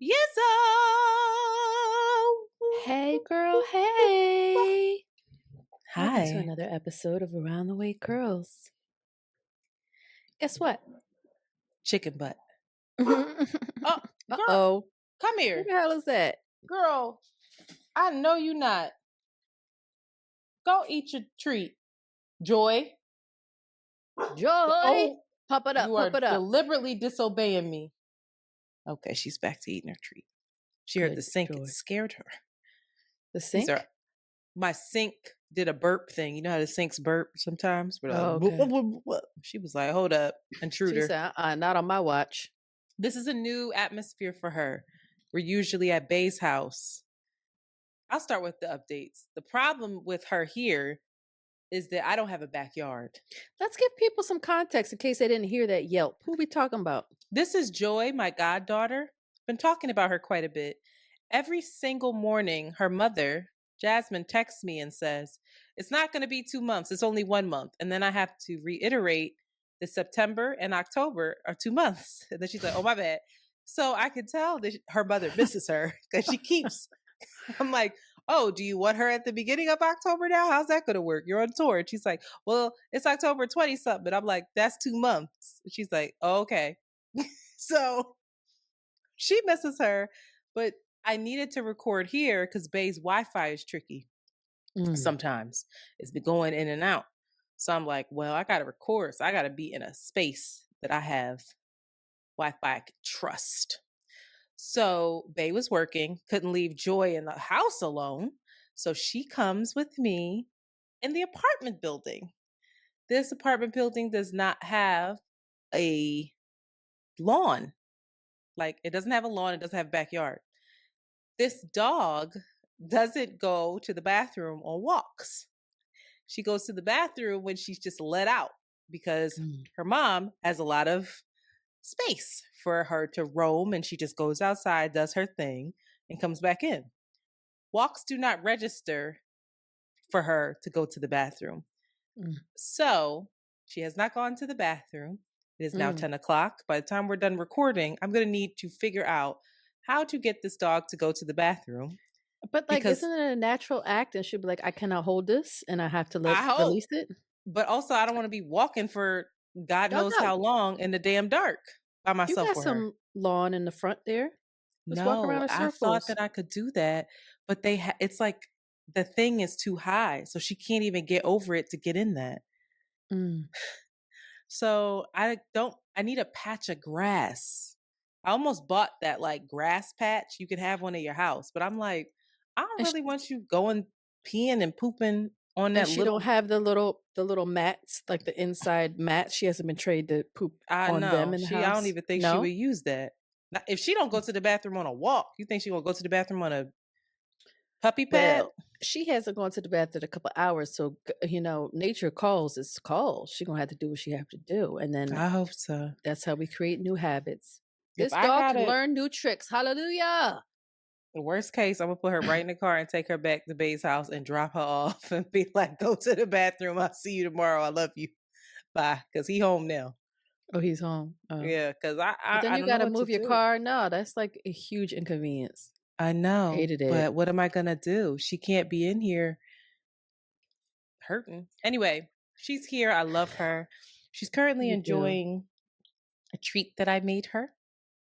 Yizzo! Hey, girl. Hey. Welcome to Hi. another episode of Around the Way Girls. Guess what? Chicken butt. Uh-oh. Oh, girl, come What here. the hell is that? Girl, I know you not. Go eat your treat. Joy. Joy. Oh, Pump it up. you Pump are it up. deliberately disobeying me. Okay, she's back to eating her treat. She heard Good the sink. Joy. It scared her. The These sink? are my sink did a burp thing. You know how the sinks burp sometimes? We're like, okay. She was like, hold up, She intruder. said, not on my watch. This is a new atmosphere for her. We're usually at Bay's house. I'll start with the updates. The problem with her here is that I don't have a backyard. Let's give people some context in case they didn't hear that yelp. Who are we talking about? This is Joy, my goddaughter. Been talking about her quite a bit. Every single morning, her mother, Jasmine, texts me and says, it's not going to be 2 months. It's only 1 month. And then I have to reiterate that September and October are 2 months. And then she's like, oh, my bad. So I could tell that her mother misses her because she keeps, I'm like, oh, do you want her at the beginning of October now? How's that going to work? You're on tour. And she's like, well, it's October 20 something. And I'm like, that's 2 months. And she's like, oh, okay. So she misses her, but I needed to record here because Bay's Wi-Fi is tricky. Sometimes it's been going in and out. So I'm like, well, I got to record. So I got to be in a space that I have Wi-Fi I could trust. So Bay was working, couldn't leave Joy in the house alone. So she comes with me in the apartment building. This apartment building does not have a lawn. Like, it doesn't have a lawn. It doesn't have a backyard. This dog doesn't go to the bathroom on walks. She goes to the bathroom when she's just let out because her mom has a lot of space for her to roam, and she just goes outside, does her thing, and comes back in. Walks do not register for her to go to the bathroom. So she has not gone to the bathroom. It is now 10 o'clock. By the time we're done recording, I'm going to need to figure out how to get this dog to go to the bathroom. But like, isn't it a natural act? And she'd be like, I cannot hold this and I have to release it. But also, I don't want to be walking for God knows how long in the damn dark by myself. You got some lawn in the front there. Let's walk around in circles. I thought that I could do that, but it's like the thing is too high, so she can't even get over it to get in that. So I need a patch of grass. I almost bought that like grass patch. You can have one at your house, but I'm like, I don't really want you going peeing and pooping on that. She don't have the little mats, like the inside mats. She hasn't been trained to poop on them in the house. I don't even think she would use that. Now, if she don't go to the bathroom on a walk, you think she gonna go to the bathroom on a puppy pad? Well, she hasn't gone to the bathroom in a couple of hours, so nature calls. It's calls. She's gonna have to do what she have to do, and then I hope so. That's how we create new habits. This dog can learn new tricks. Hallelujah. The worst case, I'm gonna put her right in the car and take her back to Bay's house and drop her off and be like, "Go to the bathroom. I'll see you tomorrow. I love you. Bye." Because he's home now. Oh, he's home. Oh. Yeah, because But then you got to move your car. No, that's like a huge inconvenience. I know. Hated it. But what am I gonna do? She can't be in here hurting. Anyway, she's here. I love her. She's currently enjoying a treat that I made her.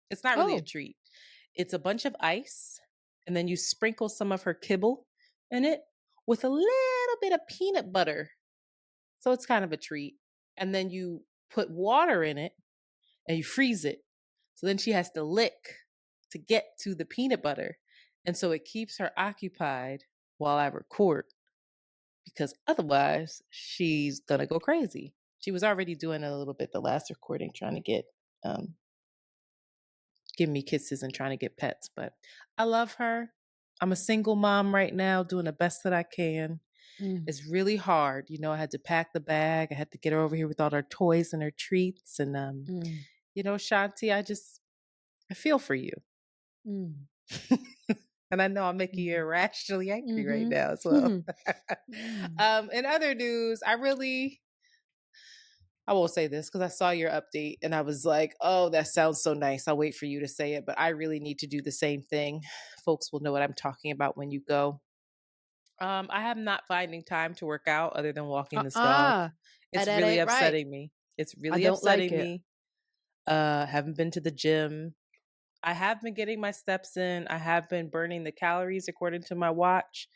It's not really a treat. It's a bunch of ice, and then you sprinkle some of her kibble in it with a little bit of peanut butter. So it's kind of a treat. And then you put water in it and you freeze it. So then she has to lick to get to the peanut butter. And so it keeps her occupied while I record, because otherwise she's going to go crazy. She was already doing a little bit the last recording, trying to get, give me kisses and trying to get pets. But I love her. I'm a single mom right now, doing the best that I can. It's really hard. I had to pack the bag. I had to get her over here with all her toys and her treats. And, Shanti, I ffeel for you. And I know I'm making you irrationally angry right now as well. In other news, I won't say this because I saw your update and I was like, oh, that sounds so nice. I'll wait for you to say it, but I really need to do the same thing. Folks will know what I'm talking about when you go. I am not finding time to work out other than walking this dog. Uh-uh. It's That really ain't right. upsetting me. It's I really don't like upsetting it. me. Haven't been to the gym. I have been getting my steps in. I have been burning the calories according to my watch,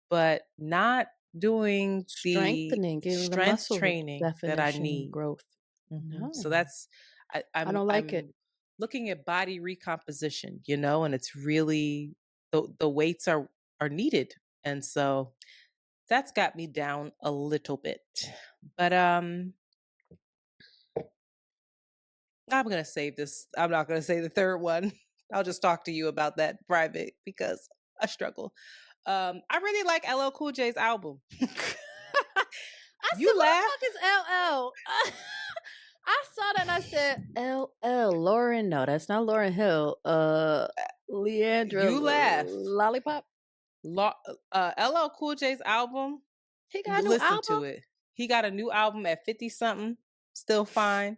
but not doing the Strengthening, getting the strength muscle training that I definition need. growth. So No, that's I don't like it. I'm looking at body recomposition, you know, and it's really the weights are needed, and so that's got me down a little bit. But I'm gonna save this. I'm not gonna say the third one. I'll just talk to you about that private because I struggle. I really like LL Cool J's album. I said, You "What the laugh. fuck is LL?" I saw that and I said, "LL Lauren." No, that's not Lauren Hill. Leandra You laugh. Lollipop. LL Cool J's album. He got a new Listen album. to it. He got a new album at 50 something, still fine.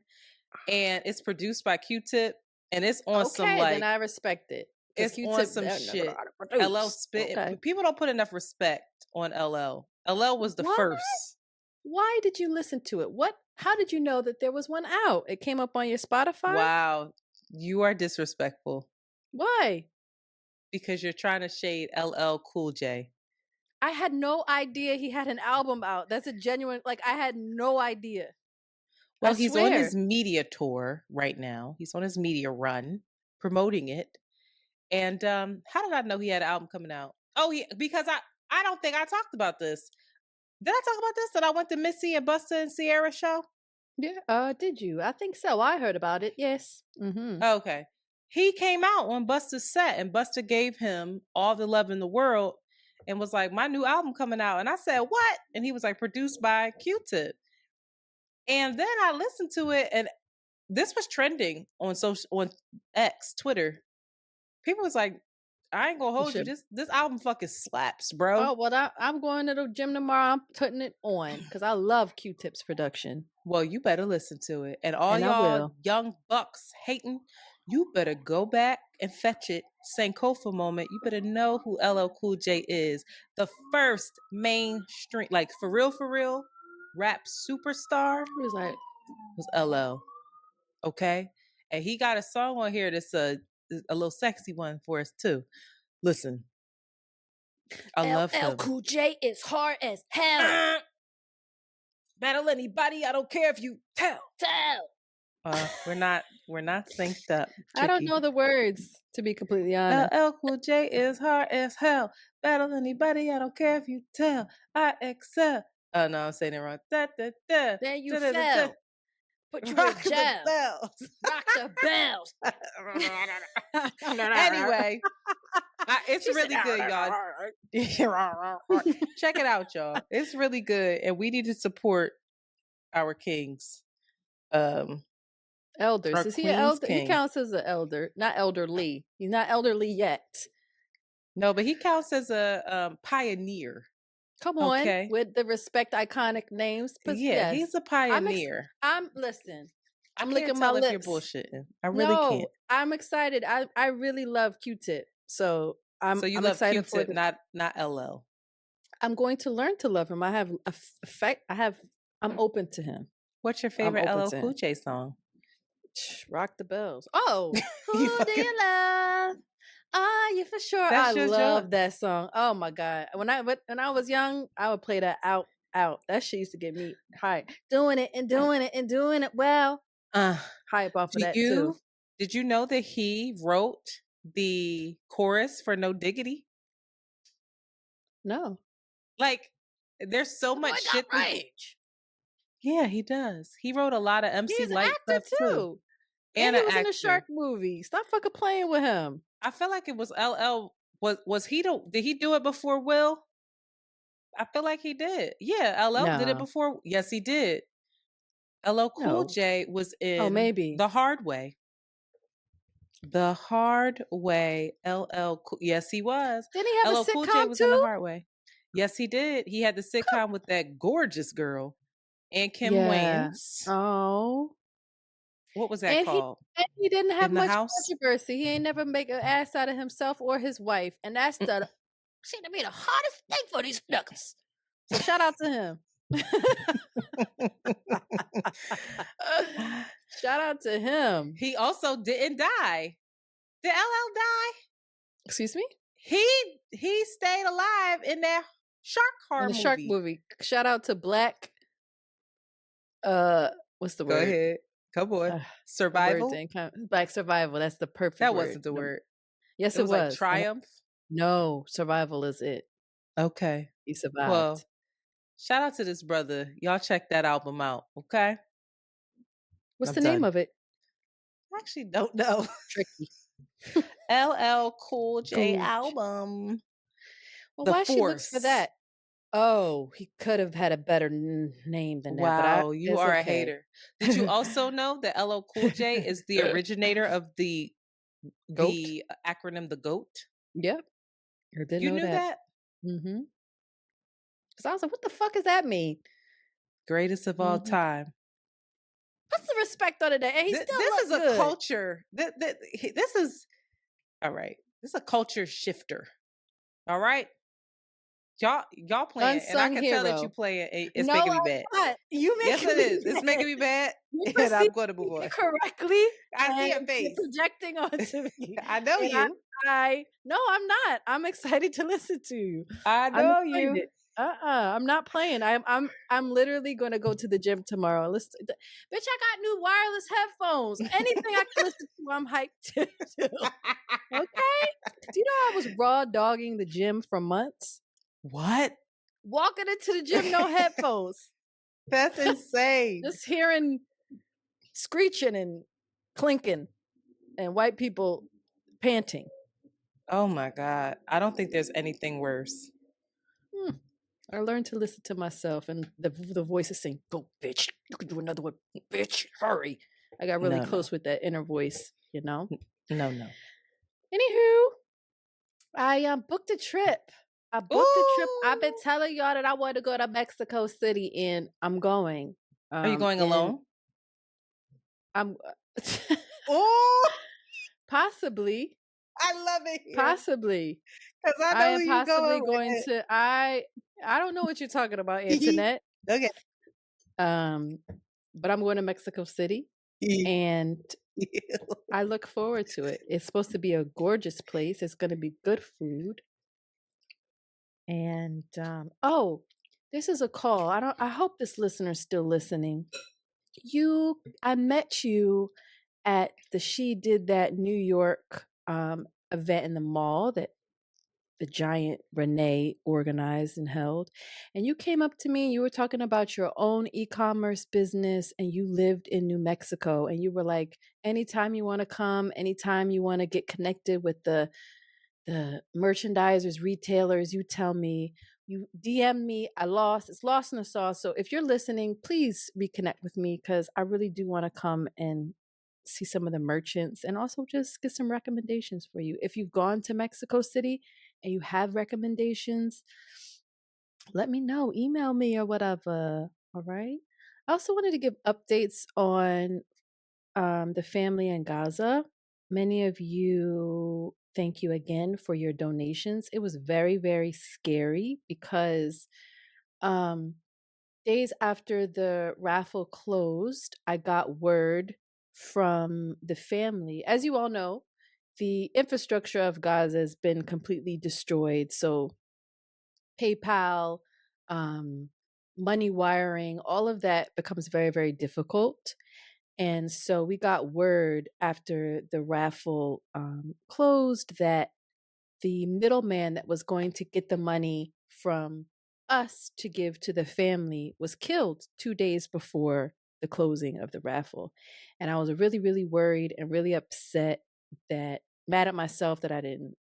And it's produced by Q-Tip. And it's on some Okay, then like, I respect it because it's on Q-Tip some they're never know shit. how to LL produce. spit. Okay, People don't put enough respect on LL. LL was the why? first. Why did you listen to it? What? How did you know that there was one out? It came up on your Spotify. Wow. You are disrespectful Why? because you're trying to shade LL Cool J. I had no idea he had an album out. That's a genuine. Like I had no idea. I Well, he's on his swear. media tour right now. He's on his media run promoting it. And how did I know he had an album coming out? Oh, yeah, because I don't think I talked about this. Did I talk about this? That I went to Missy and Busta and Sierra show? Yeah. Did you? I think so. I heard about it. Yes. Mm-hmm. Okay. He came out on Busta's set and Busta gave him all the love in the world and was like, my new album coming out. And I said, what? And he was like, produced by Q-Tip. And then I listened to it and this was trending on X, Twitter. People was like, I ain't gonna You hold you. should. This album fucking slaps, bro. Oh well, I'm going to the gym tomorrow. I'm putting it on because I love Q-Tip's production, Well, you better listen to it. And all and I y'all will. young bucks hating, you better go back and fetch it. Sankofa moment. You better know who LL Cool J is. The first mainstream, like for real, rap superstar He was like, was LL. Okay? And he got a song on here that's a little sexy one for us too. Listen, I love "LL him. Cool J is hard as hell." Battle anybody, I don't care if you tell. Tell. We're not synced up, I don't Chicky. know the words, to be completely honest. LL Cool J is hard as hell. Battle anybody, I don't care if you tell. I excel. Oh no, I'm saying it wrong. Da, da, da, Then you da, da, da, da. fell. Put you Rock in the jail. bells. Rock the bells. Anyway, it's She said, really good, y'all. Check it out, y'all. It's really good, and we need to support our kings. Elders. Our Is he an Queen's elder? He king. counts as an elder, not elderly. He's not elderly yet. No, but he counts as a pioneer. Come on, Okay. with the respect iconic names. But Yeah, yes, he's a pioneer. listen. I I'm can't licking my tell if you're lips. bullshitting. I really No, can't. I'm excited. I really love Q-Tip, so So you I'm love excited for Q-Tip, the. not LL. I'm going to learn to love him. I have effect. I'm open to him. What's your I'm favorite open LL to Cool him. J song? Rock the bells. Oh, You who do fucking you love? Are you for sure? I That's your joint. love that song. Oh my god! When I was young, I would play that out. That shit used to get me hype. Doing it and doing it and doing it well. Uh, Hype off of do that too. you did you know that he wrote the chorus for No Diggity? No, Like, there's so the boy much got shit that range. yeah, he does. He wrote a lot of MC He's an Light stuff actor too. too, and And he an was in a actor. shark movie. Stop fucking playing with him. I feel like it was LL. Was he did he do it before Will? I feel like he did. Yeah, LL did it No, before. Yes, he did. LL Cool no. J was Oh, in maybe. The Hard Way. The Hard Way. Yes, he was. Didn't he have a LL Cool J sitcom was in The too? Hard Way. Yes, he did. He had the Come, sitcom with that gorgeous girl. and Kim Yeah. Wayans. Oh. What was that And he called? and he didn't have In the much House? controversy. He ain't never make an ass out of himself or his wife, and that's the seem to be the hardest thing for these niggas. So shout out to him. Shout out to him. He also didn't die. Did LL die? Excuse me? He stayed alive in that shark In horror the shark movie. movie. Shout out to Black uh what's the Go word? ahead. Come on. The word Survival? didn't come. Black survival. That's the perfect That word. wasn't the word. Yes, It it was like was. And triumph. no, survival is it. Okay. He survived. Well, shout out to this brother. Y'all check that album out, okay? What's I'm the name done. of it? I actually don't know. Tricky. LL Cool J Cool. album. Well, The why she look for Force. that? Oh, he could have had a better name than that, but Wow, you it's are a okay. hater. Did you also know that LL Cool J is the originator of Goat? the acronym the GOAT? Yep. I did You know knew that. that? Mm-hmm. Because I was like, what the fuck does that mean? Greatest of all Mm-hmm. time. What's the respect on that? And he still This look is a good. culture. This is all right. This is a culture shifter. All right. Y'all playing, and I Unsung can tell that hero. you playing. It's No, making me I'm bad. not. You Yes, making it me is. It's mad. making me bad, You and perceive I'm going to move it on. correctly, I see and your you're face. projecting onto me. I know And you. I no, I'm not. I'm excited to listen to you. I I'm know excited. you. I'm not playing. I'm literally gonna go to the gym tomorrow. Listen, bitch, I got new wireless headphones. Anything I can listen to, I'm hyped to do. Okay? Do you know I was raw dogging the gym for months? What? Walking into the gym, no headphones. That's insane. Just hearing screeching and clinking and white people panting. Oh my God. I don't think there's anything worse. I learned to listen to myself, and the voices saying, "Go, bitch! You can do another one, bitch! Hurry!" I got really No, close with that inner voice, no. No. Anywho, I booked a trip. I booked a trip. I've been Ooh. telling y'all that I want to go to Mexico City, and I'm going. Are you going And alone? I'm Oh, possibly, I love it here. possibly. Because I I know am who you possibly going going with. to. I don't know what you're talking about, Antoinette. Okay. But I'm going to Mexico City, and I look forward to it. It's supposed to be a gorgeous place. It's going to be good food. And oh, this is a call. I hope this listener's still listening. I met you at the She Did That New York event in the mall that the giant Renee organized and held. And you came up to me and you were talking about your own e-commerce business, and you lived in New Mexico, and you were like, anytime you want to come, anytime you want to get connected with the merchandisers, retailers, you tell me, you DM me. It's lost in the sauce. So if you're listening, please reconnect with me, because I really do want to come and see some of the merchants and also just get some recommendations for you. If you've gone to Mexico City and you have recommendations, let me know. Email me or whatever. All right. I also wanted to give updates on the family in Gaza. Many of you, thank you again for your donations. It was very, very scary because days after the raffle closed, I got word from the family. As you all know, the infrastructure of Gaza has been completely destroyed. So, PayPal, money wiring, all of that becomes very, very difficult. And so we got word after the raffle closed that the middleman that was going to get the money from us to give to the family was killed 2 days before the closing of the raffle. And I was really, really worried and really upset, mad at myself that I didn't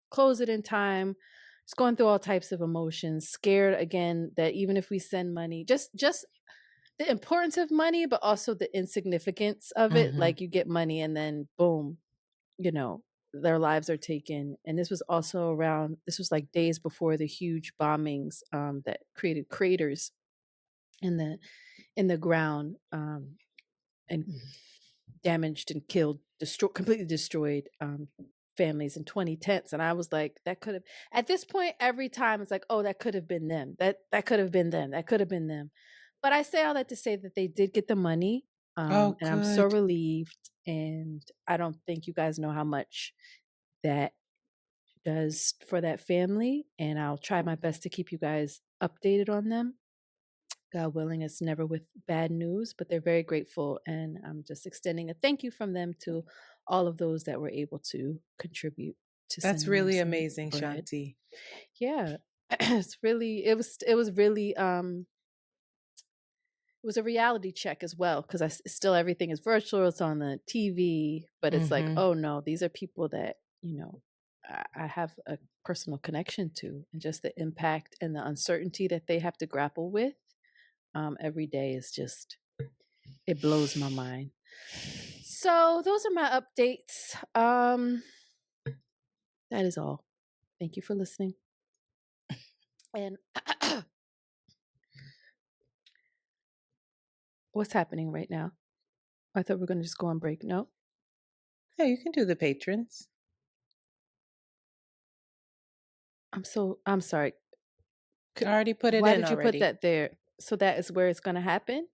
close it in time. Just going through all types of emotions, scared again that even if we send money, just the importance of money, but also the insignificance of it. Mhm. Like, you get money and then boom, their lives are taken. And this was like days before the huge bombings that created craters in the in the ground, and damaged and killed, completely destroyed families in 2010s. And I was like, that could have, at this point, every time it's like, oh, that could have been them. That could have been them. That could have been them. But I say all that to say that they did get the money. Oh, And I'm so good. relieved. And I don't think you guys know how much that does for that family. And I'll try my best to keep you guys updated on them. God willing, it's never with bad news, but they're very grateful. And I'm just extending a thank you from them to all of those that were able to contribute to That's sending them really some amazing, bread. Shanti. Yeah. It was really it was a reality check as well, because I still, everything is virtual, it's on the TV, but it's like, Mm-hmm. oh no, these are people that, I have a personal connection to, and just the impact and the uncertainty that they have to grapple with every day is just, it blows my mind. So those are my updates. That is all. Thank you for listening. And what's happening right now? I thought we are going to just go on break. No, Yeah, you can do the patrons. I'm sorry. I already put it Why in did you put already. that there? So that is where it's going to happen?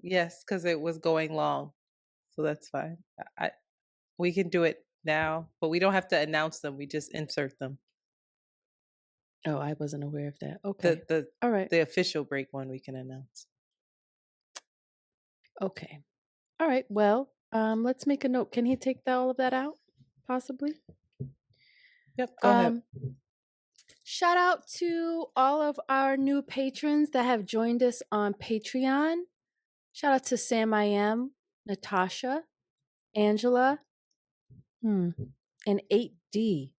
Yes, because it was going long. So that's fine. We can do it now, but we don't have to announce them. We just insert them. Oh, I wasn't aware of that. The Okay. the All right. the official break one we can announce. Okay. All right. Well, let's make a note. Can he take all of that out? Possibly. Yep, go ahead. Um, Shout out to all of our new patrons that have joined us on Patreon. Shout out to Sam I Am, Natasha, Angela, and 8D.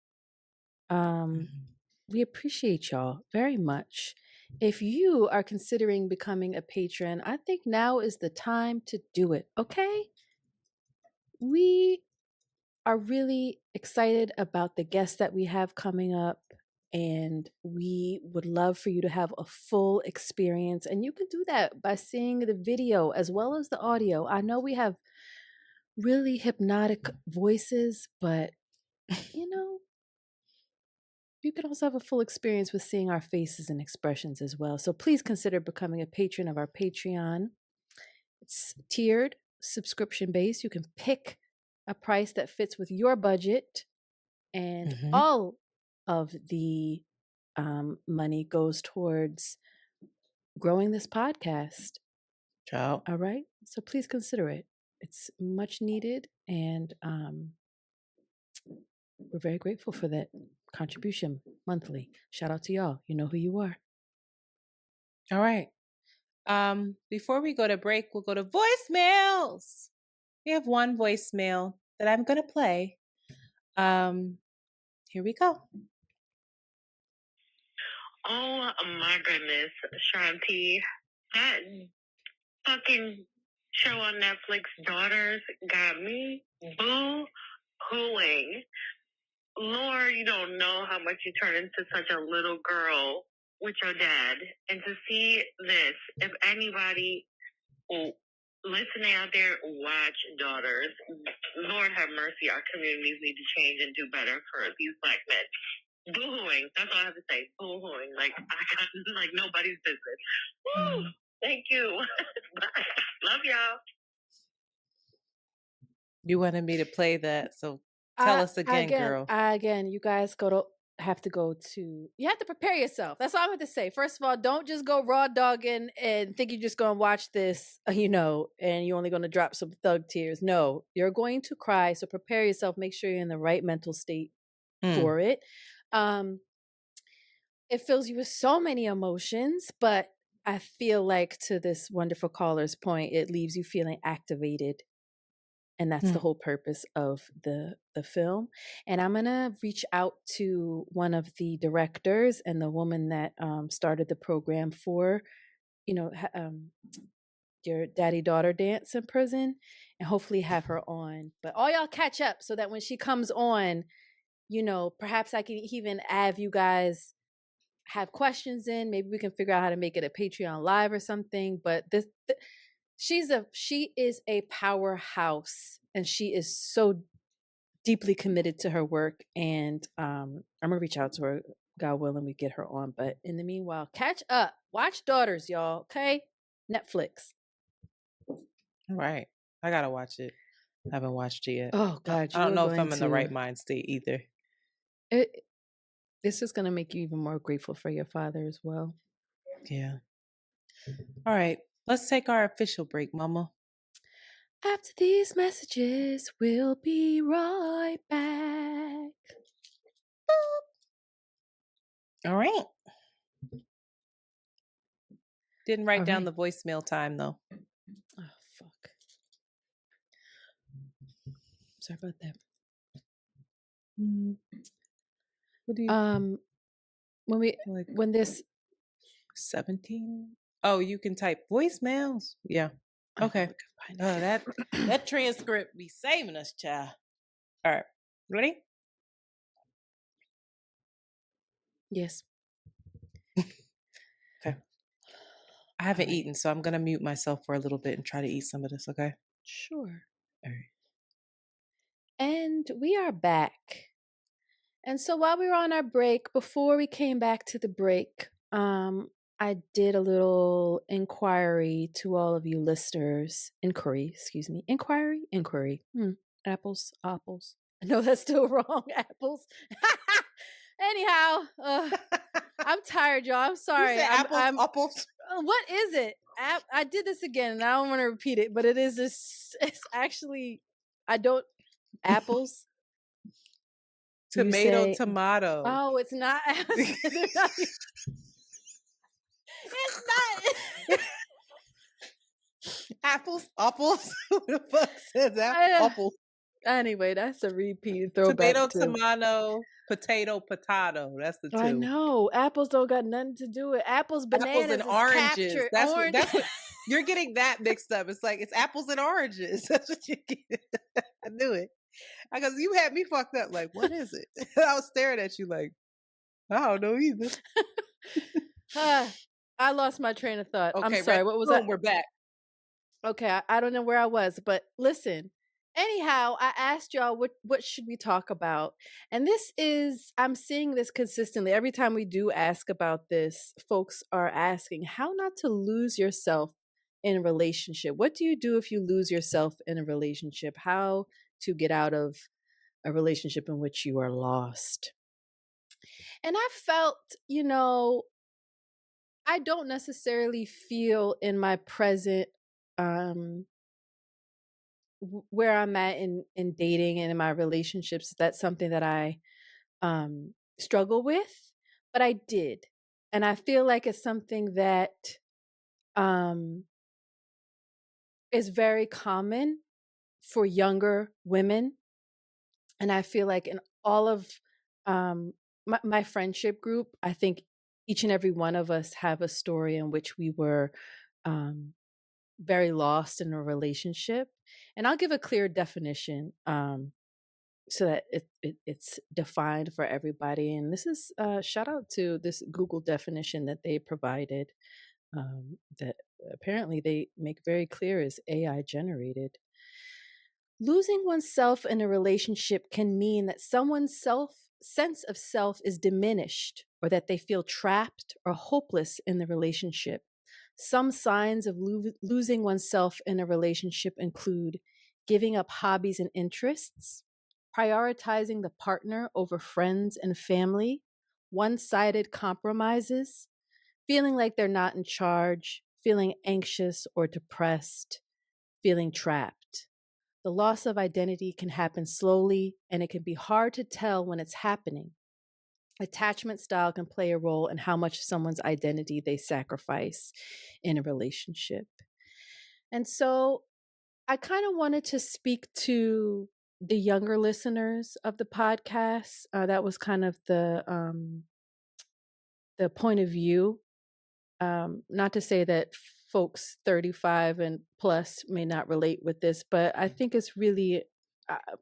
We appreciate y'all very much. If you are considering becoming a patron, I think now is the time to do it, okay? We are really excited about the guests that we have coming up, and we would love for you to have a full experience. And you can do that by seeing the video as well as the audio. I know we have really hypnotic voices, but you can also have a full experience with seeing our faces and expressions as well. So please consider becoming a patron of our Patreon. It's tiered, subscription based. You can pick a price that fits with your budget, and Mm-hmm. all of the money goes towards growing this podcast. Ciao. All right. So please consider it. It's much needed, and we're very grateful for that contribution monthly. Shout out to y'all. You know who you are. All right. Before we go to break, we'll go to voicemails. We have one voicemail that I'm gonna play. Here we go. Oh my goodness, Shanti. That fucking show on Netflix, Daughters, got me boo-hooing. Lord, you don't know how much you turn into such a little girl with your dad. And to see this, if anybody listening out there, watch Daughters. Lord have mercy, our communities need to change and do better for these black men. Boo-hooing. That's all I have to say. Boo-hooing. Like, I got like nobody's business. Woo! Thank you. Bye. Love y'all. You wanted me to play that, so tell us again, girl. Again, you guys have to prepare yourself. That's all I'm going to say. First of all, don't just go raw dogging and think you're just going to watch this, and you're only going to drop some thug tears. No, you're going to cry. So prepare yourself. Make sure you're in the right mental state for it. It fills you with so many emotions, but I feel like, to this wonderful caller's point, it leaves you feeling activated. And that's the whole purpose of the film. And I'm going to reach out to one of the directors and the woman that started the program for, your daddy-daughter dance in prison, and hopefully have her on. But all y'all catch up so that when she comes on, perhaps I can even have you guys have questions in, maybe we can figure out how to make it a Patreon live or something. But she is a powerhouse, and she is so deeply committed to her work. And I'm gonna reach out to her, God willing, we get her on. But in the meanwhile, catch up, watch Daughters, y'all. Okay, Netflix. All right, I gotta watch it. I haven't watched it yet. Oh God, I don't know if I'm in the right mind state either. This is gonna make you even more grateful for your father as well. Yeah. All right, let's take our official break, Mama. After these messages, we'll be right back. All right. Didn't write down the voicemail time though. Oh fuck. Sorry about that. What do you when this 17? Oh, you can type voicemails. Yeah. Okay. That transcript be saving us, child. All right. Ready? Yes. Okay. I haven't eaten, so I'm gonna mute myself for a little bit and try to eat some of this, okay? Sure. All right. And we are back. And so while we were on our break, before we came back to the break, I did a little inquiry to all of you listeners. Inquiry. Apples. No, that's still wrong. Apples. Anyhow, I'm tired, y'all. I'm sorry. You said apples. What is it? I did this again, and I don't want to repeat it, but it is this. It's actually, apples. Tomato. Oh, it's not. It's not. Apples. Who the fuck says apples? Anyway, that's a repeat throwback. Tomato, potato. That's the two. I know. Apples don't got nothing to do with apples, bananas, and oranges. That's orange. what you're getting that mixed up. It's like it's apples and oranges. That's what you get. I knew it. Because you had me fucked up. Like, what is it? I was staring at you like, I don't know either. I lost my train of thought. Okay, I'm sorry. What was that? We're back. Okay, I don't know where I was, but listen. Anyhow, I asked y'all what should we talk about? And I'm seeing this consistently. Every time we do ask about this, folks are asking how not to lose yourself in a relationship. What do you do if you lose yourself in a relationship? How to get out of a relationship in which you are lost? And I felt, I don't necessarily feel in my present where I'm at in dating and in my relationships, that's something that I struggle with, but I did. And I feel like it's something that is very common for younger women. And I feel like in all of my friendship group, I think each and every one of us have a story in which we were very lost in a relationship. And I'll give a clear definition so that it's defined for everybody. And this is shout out to this Google definition that they provided that apparently they make very clear is AI generated. Losing oneself in a relationship can mean that someone's sense of self is diminished or that they feel trapped or hopeless in the relationship. Some signs of losing oneself in a relationship include giving up hobbies and interests, prioritizing the partner over friends and family, one-sided compromises, feeling like they're not in charge, feeling anxious or depressed, feeling trapped. The loss of identity can happen slowly, and it can be hard to tell when it's happening. Attachment style can play a role in how much someone's identity they sacrifice in a relationship. And so I kind of wanted to speak to the younger listeners of the podcast. That was kind of the point of view. Not to say that folks 35 and plus may not relate with this, but I think it's really,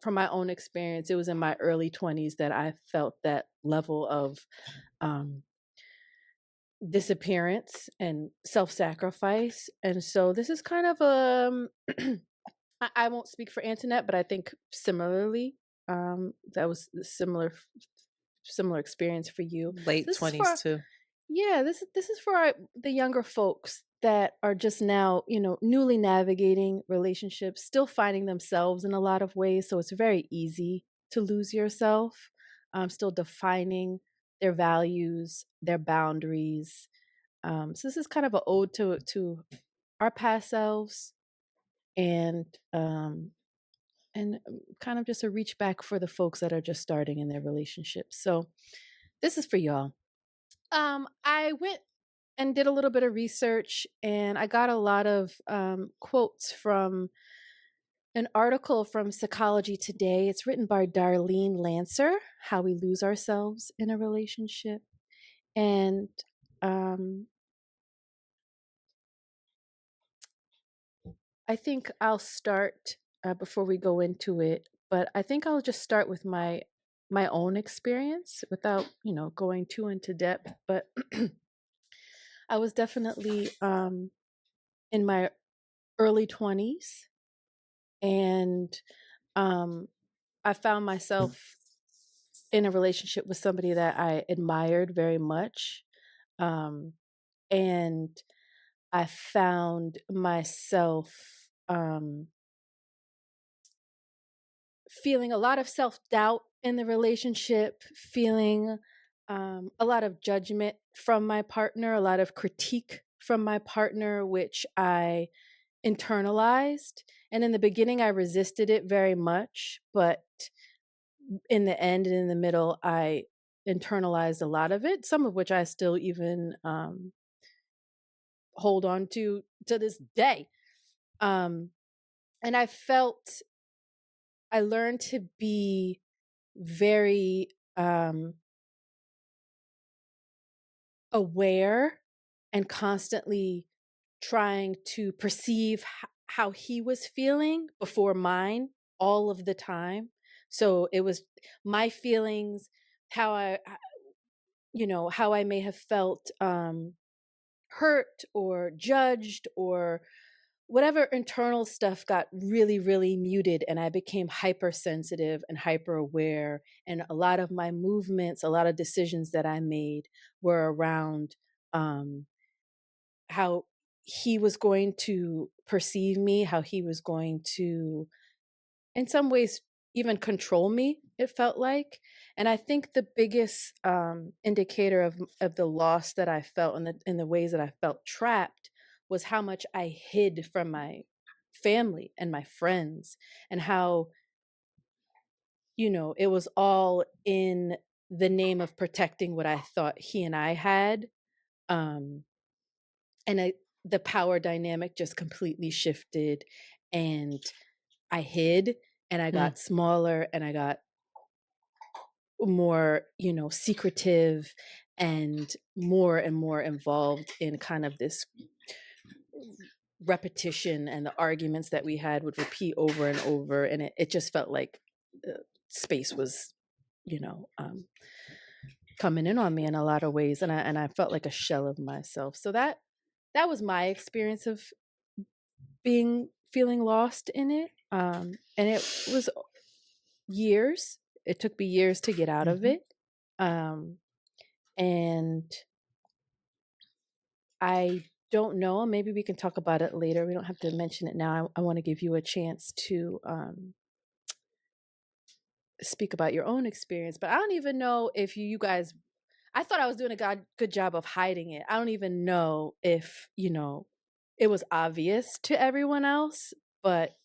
from my own experience, it was in my early 20s that I felt that level of disappearance and self-sacrifice. And so this is kind of I won't speak for Antoinette, but I think similarly, that was a similar experience for you. Late This is 20s for too. Yeah, this is for the younger folks that are just now, newly navigating relationships, still finding themselves in a lot of ways. So it's very easy to lose yourself. Still defining their values, their boundaries. So this is kind of an ode to our past selves, and kind of just a reach back for the folks that are just starting in their relationships. So this is for y'all. I went and did a little bit of research, and I got a lot of quotes from an article from Psychology Today. It's written by Darlene Lancer, How We Lose Ourselves in a Relationship. And I think I'll start before we go into it, but I think I'll just start with my own experience without, going too into depth. But I was definitely in my early 20s, and I found myself in a relationship with somebody that I admired very much. And I found myself feeling a lot of self-doubt in the relationship, feeling a lot of judgment from my partner, a lot of critique from my partner, which I internalized. And in the beginning, I resisted it very much, but in the end and in the middle, I internalized a lot of it, some of which I still even hold on to this day. And I learned to be very aware and constantly trying to perceive how he was feeling before mine all of the time. So it was my feelings, how I may have felt hurt or judged, or whatever internal stuff got really, really muted, and I became hypersensitive and hyper aware. And a lot of my movements, a lot of decisions that I made were around how he was going to perceive me, how he was going to, in some ways, even control me, it felt like. And I think the biggest indicator of the loss that I felt, and in the ways that I felt trapped, was how much I hid from my family and my friends, and how, it was all in the name of protecting what I thought he and I had. Um, and the power dynamic just completely shifted, and I hid, and I Mm. got smaller, and I got more, secretive, and more involved in kind of this repetition, and the arguments that we had would repeat over and over, and it just felt like space was, coming in on me in a lot of ways, and I felt like a shell of myself. So that was my experience of feeling lost in it, and it was years. It took me years to get out of Mhm. it. And I don't know, maybe we can talk about it later. We don't have to mention it now. I want to give you a chance to speak about your own experience, but I don't even know if you guys, I thought I was doing a good job of hiding it. I don't even know if, it was obvious to everyone else, but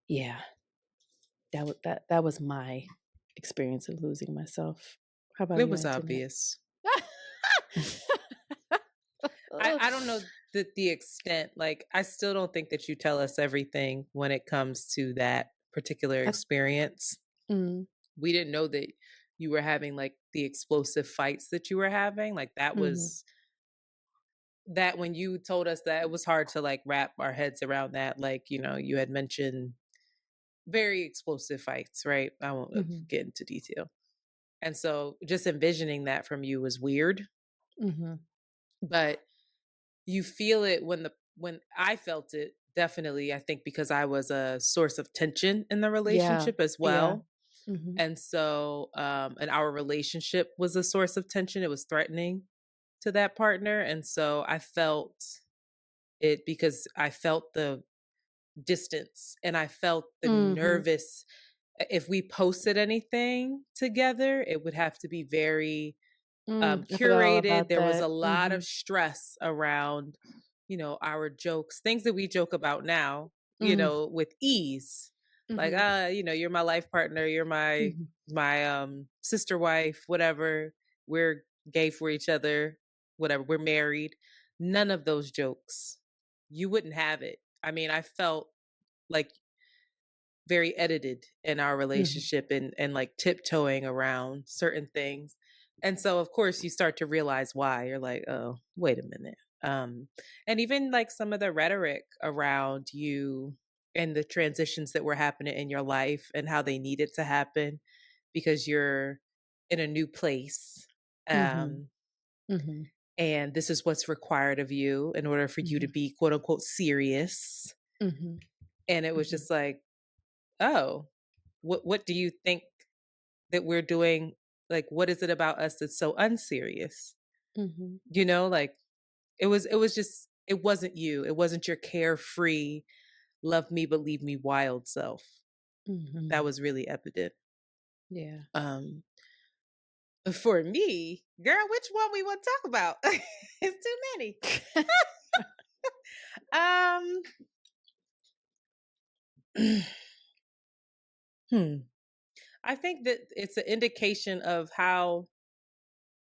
yeah, that was my experience of losing myself. How about It you, was Antoinette? obvious. I don't know the extent. Like, I still don't think that you tell us everything when it comes to that particular That's experience. mm, We didn't know that you were having like the explosive fights that you were having. Like, that mhm. was that when you told us that, it was hard to like wrap our heads around that. Like, you had mentioned very explosive fights, right? I won't Mhm. get into detail. And so just envisioning that from you was weird, Mhm. but you feel it when I felt it, definitely, I think because I was a source of tension in the Yeah. relationship as Yeah. well. Mhm. And so and our relationship was a source of tension. It was threatening to that partner. And so I felt it because I felt the distance and I felt the Mhm. nervous. If we posted anything together, it would have to be very I forgot all curated. about There was that. a lot of Mhm. stress around, our jokes, things that we joke about now, Mhm. with ease. Like, Mhm. you're my life partner, you're Mhm. my sister wife, whatever. We're gay for each other, whatever. We're married. None of those jokes. You wouldn't have it. I mean, I felt like very edited in our Mhm. relationship and like tiptoeing around certain things. And so of course you start to realize why. You're like, "Oh, wait a minute." And even like some of the rhetoric around you and the transitions that were happening in your life and how they needed to happen because you're in a new place. Mhm. Um Mhm. and this is what's required of you in order for you to Mhm. be quote unquote serious. Mhm. And it was Mhm. just like, "Oh, what do you think that we're doing? Like, what is it about us that's so unserious?" Mhm. Like it was just it wasn't you. It wasn't your carefree, love me but leave me wild self. That Mhm. was really evident. Yeah. Um for me, girl, which one we want to talk about? It's too many. Um hmm. I think that it's an indication of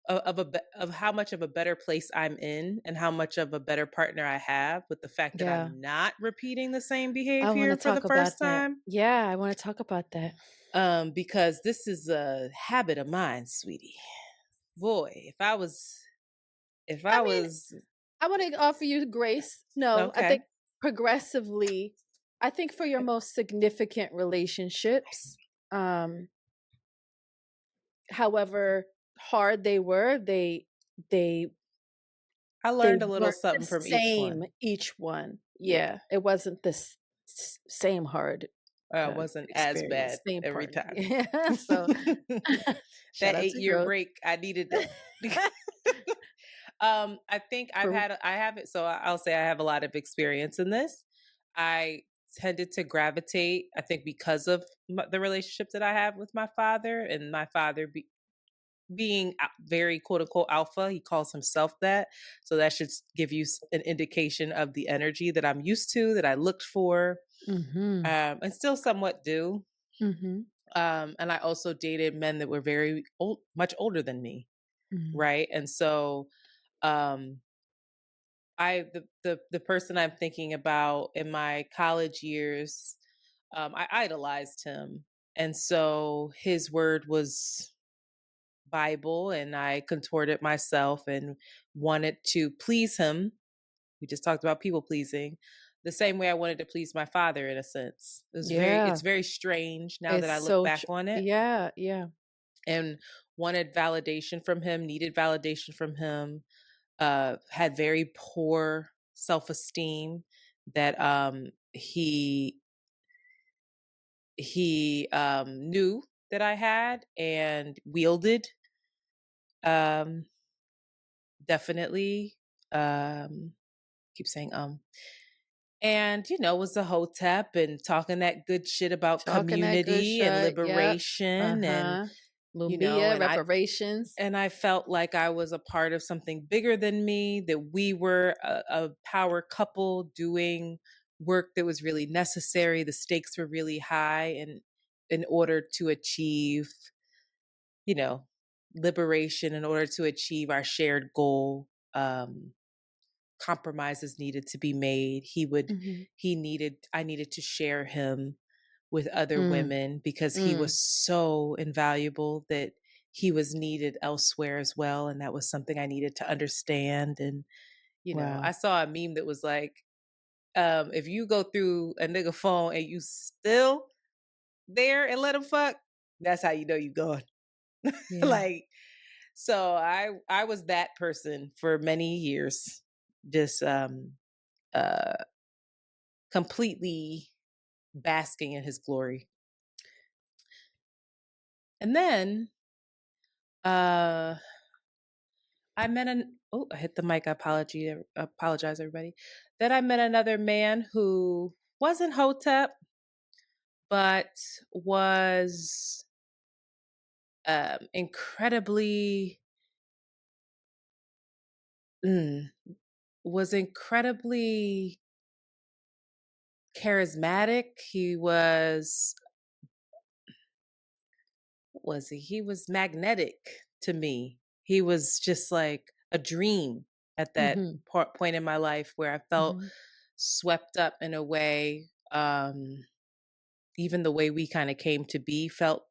of how much of a better place I'm in and how much of a better partner I have with the fact that Yeah. I'm not repeating the same I wanna behavior for the talk first about that. time. Yeah, I wanna talk about that. Because this is a habit of mine, sweetie. Boy, if I I mean, was I wanna offer you grace. No, I think okay. progressively, I think for your most significant relationships, um, however hard they were, they I they learned a little weren't the something from each same, one. each one. Yeah, Yeah. it wasn't the same hard, Wasn't as experience, bad same every party. time. Yeah, so shout That out to 8-year growth. break, I needed that. I think For I have it. So I'll say I have a lot of experience in this. I tended to gravitate, I think, because of the relationship that I have with my father, and my father being very quote unquote alpha. He calls himself that. So that should give you an indication of the energy that I'm used to, that I looked for, Mhm, and still somewhat do. mhm, And I also dated men that were very old, much older than me, mhm. right? And so um the person I'm thinking about in my college years, I idolized him. And so his word was Bible, and I contorted myself and wanted to please him. We just talked about people pleasing. The same way I wanted to please my father in a sense. Yeah, It's very strange now that it's I look so back on it, yeah, yeah. and wanted validation from him, needed validation from him, had very poor self-esteem that he knew that I had and wielded, um definitely, keep saying and was a hotep and talking that good shit about Talking that good community and shit, yep. liberation, and Uh-huh. Lumia, and I reparations. and I felt like I was a part of something bigger than me, that we were a power couple doing work that was really necessary. The stakes were really high, and in order to achieve, you know, liberation, in order to achieve our shared goal, compromises needed to be made. Mhm. I needed to share him with other Mm, women because he mm. was so invaluable that he was needed elsewhere as well. And that was something I needed to understand. And, Wow. I saw a meme that was like, if you go through a nigga phone and you still there and let him fuck, that's how you know you gone. Yeah. Like, so I was that person for many years, just uh completely basking in his glory. And then uh I met an oh, I hit the mic. Apologize, everybody. Then I met another man who wasn't Hotep, but was incredibly mm, was incredibly charismatic. He was magnetic to me. He was just like a dream at that Mm-hmm. point in my life where I felt Mm-hmm. swept up in a way. Even the way we kind of came to be felt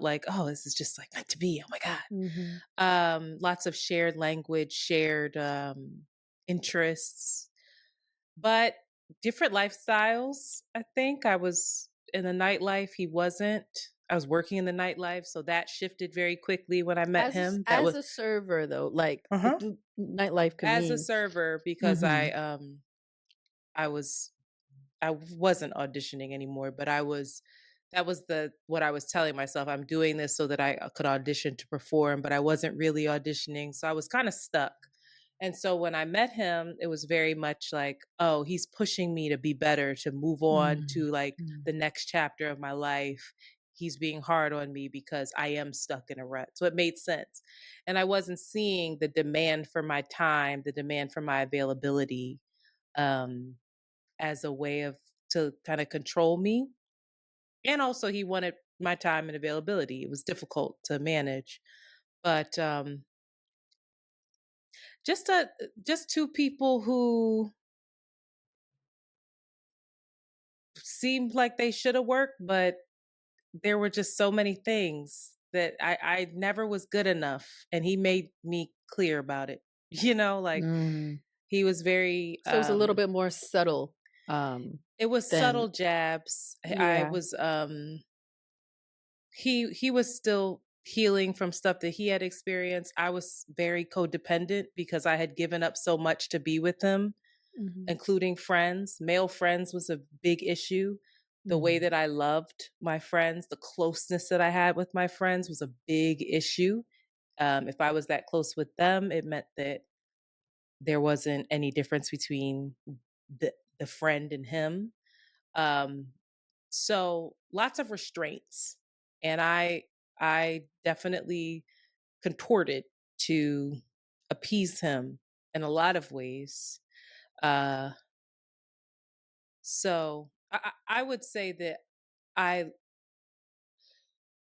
like, oh, this is just like meant to be. Oh my god. Mm-hmm. Lots of shared language, shared interests, but different lifestyles. I think I was in the nightlife. He wasn't. I was working in the nightlife, so that shifted very quickly when I met him. That As was a server though, like what uh-huh. the nightlife could As a mean. server, because Mm-hmm. I was I wasn't auditioning anymore, but that was the what I was telling myself. I'm doing this so that I could audition to perform, but I wasn't really auditioning. So I was kind of stuck. And so when I met him, it was very much like, oh, he's pushing me to be better, to move on to like Mm-hmm. the next chapter of my life. He's being hard on me because I am stuck in a rut. So it made sense. And I wasn't seeing the demand for my time, the demand for my availability. Um, as a way of to kind of control me. And also he wanted my time and availability. It was difficult to manage. But just just two people who seemed like they should have worked, but there were just so many things that I never was good enough. And he made me clear about it. Like Mm. he was very So it was a little bit more subtle it was than subtle jabs. I yeah. was he was still healing from stuff that he had experienced. I was very codependent because I had given up so much to be with him, Mm-hmm. including friends. Male friends was a big issue. The way Mm-hmm. that I loved my friends, the closeness that I had with my friends was a big issue. If I was that close with them, it meant that there wasn't any difference between the friend and him. Um, so lots of restraints, and I definitely contorted to appease him in a lot of ways. Uh, so I would say that I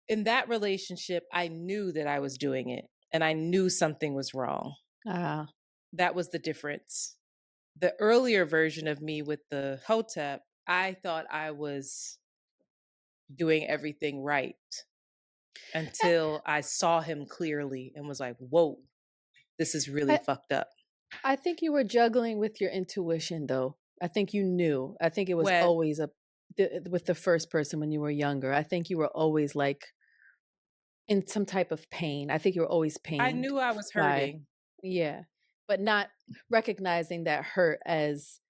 in that relationship I knew that I was doing it, and I knew something was wrong. Ah. That was the difference. The earlier version of me with the Hotep, I thought I was doing everything right until I saw him clearly and was like, whoa, this is really I, fucked up. I think you were juggling with your intuition, though. I think you knew. I think it was When always with the first person when you were younger. I think you were always like in some type of pain. I think you were always I pained knew I was by, hurting. yeah, but not recognizing that hurt as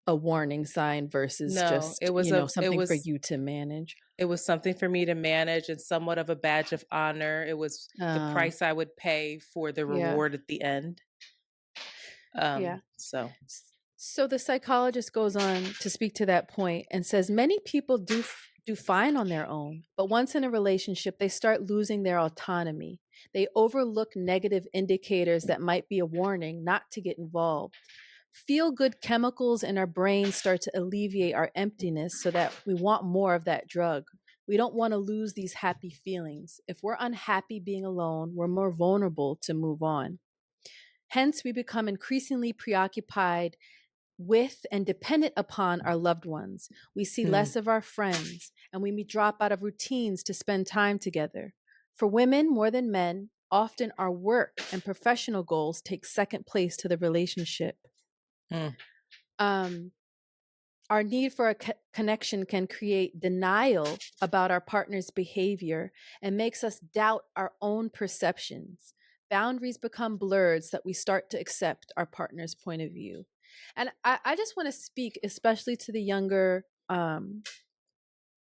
a warning sign versus No, just, something for you to manage. it was something for me to manage and somewhat of a badge of honor. It was the Uh, price I would pay for the yeah, reward at the end. yeah. So So the psychologist goes on to speak to that point and says many people do fine on their own, but once in a relationship they start losing their autonomy. They overlook negative indicators that might be a warning not to get involved. Feel good chemicals in our brains start to alleviate our emptiness so that we want more of that drug. We don't want to lose these happy feelings. If we're unhappy being alone, we're more vulnerable to move on. Hence, we become increasingly preoccupied with and dependent upon our loved ones. We see mm, less of our friends, and we may drop out of routines to spend time together. For women more than men, often our work and professional goals take second place to the relationship. mm, Um, our need for a connection can create denial about our partner's behavior and makes us doubt our own perceptions. Boundaries become blurred so that we start to accept our partner's point of view. And I just want to speak, especially to the younger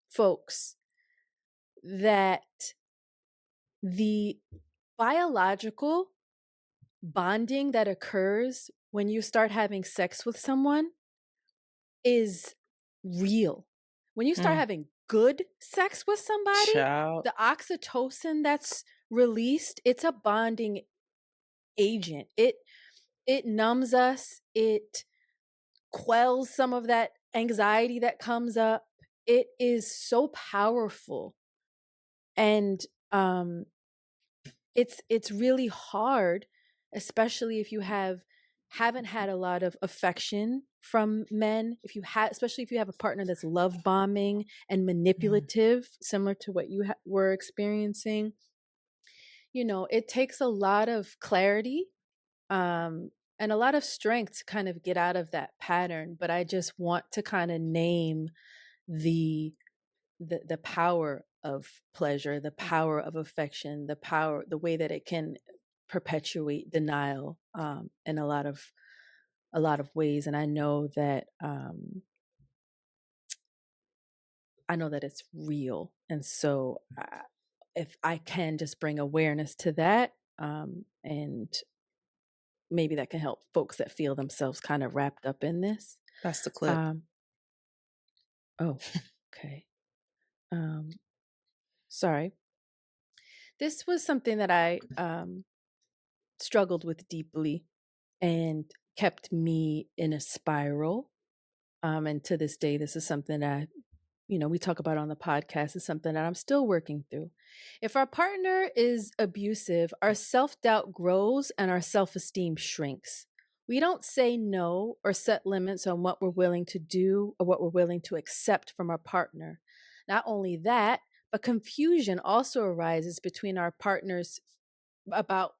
folks, that the biological bonding that occurs when you start having sex with someone is real. When you start having good sex with somebody, Child. the oxytocin that's released, it's a bonding agent. It numbs us, it quells some of that anxiety that comes up. It is so powerful. And it's really hard, especially if you haven't had a lot of affection from men, especially if you have a partner that's love bombing and manipulative, similar to what you were experiencing. It takes a lot of clarity and a lot of strength to kind of get out of that pattern. But I just want to kind of name the power of pleasure, the power of affection, the way that it can perpetuate denial in a lot of ways. And I know that it's real. And so if I can just bring awareness to that, and maybe that can help folks that feel themselves kind of wrapped up in this. That's the clip. Oh, okay. Sorry. This was something that I struggled with deeply and kept me in a spiral. And to this day, this is something that, we talk about on the podcast, is something that I'm still working through. If our partner is abusive, our self-doubt grows and our self-esteem shrinks. We don't say no or set limits on what we're willing to do or what we're willing to accept from our partner. Not only that, but confusion also arises between our partners about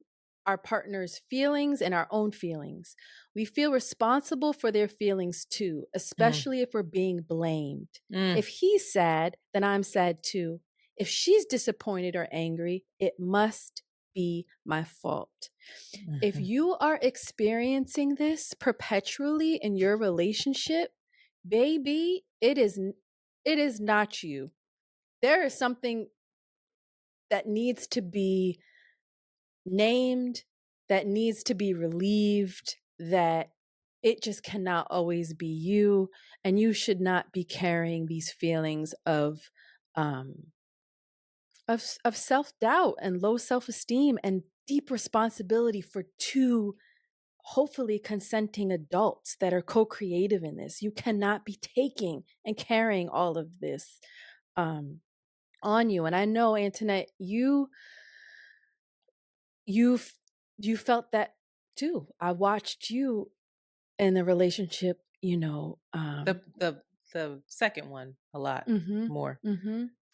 our partner's feelings and our own feelings. We feel responsible for their feelings too, especially if we're being blamed. If he's sad, then I'm sad too. If she's disappointed or angry, it must be my fault. If you are experiencing this perpetually in your relationship, baby, it is not you. There is something that needs to be named, that needs to be relieved, that it just cannot always be you, and you should not be carrying these feelings of self-doubt and low self-esteem and deep responsibility for two hopefully consenting adults that are co-creative in this. You cannot be taking and carrying all of this on you. And I know, Antoinette, you felt that too. I watched you in the relationship, The second one a lot more.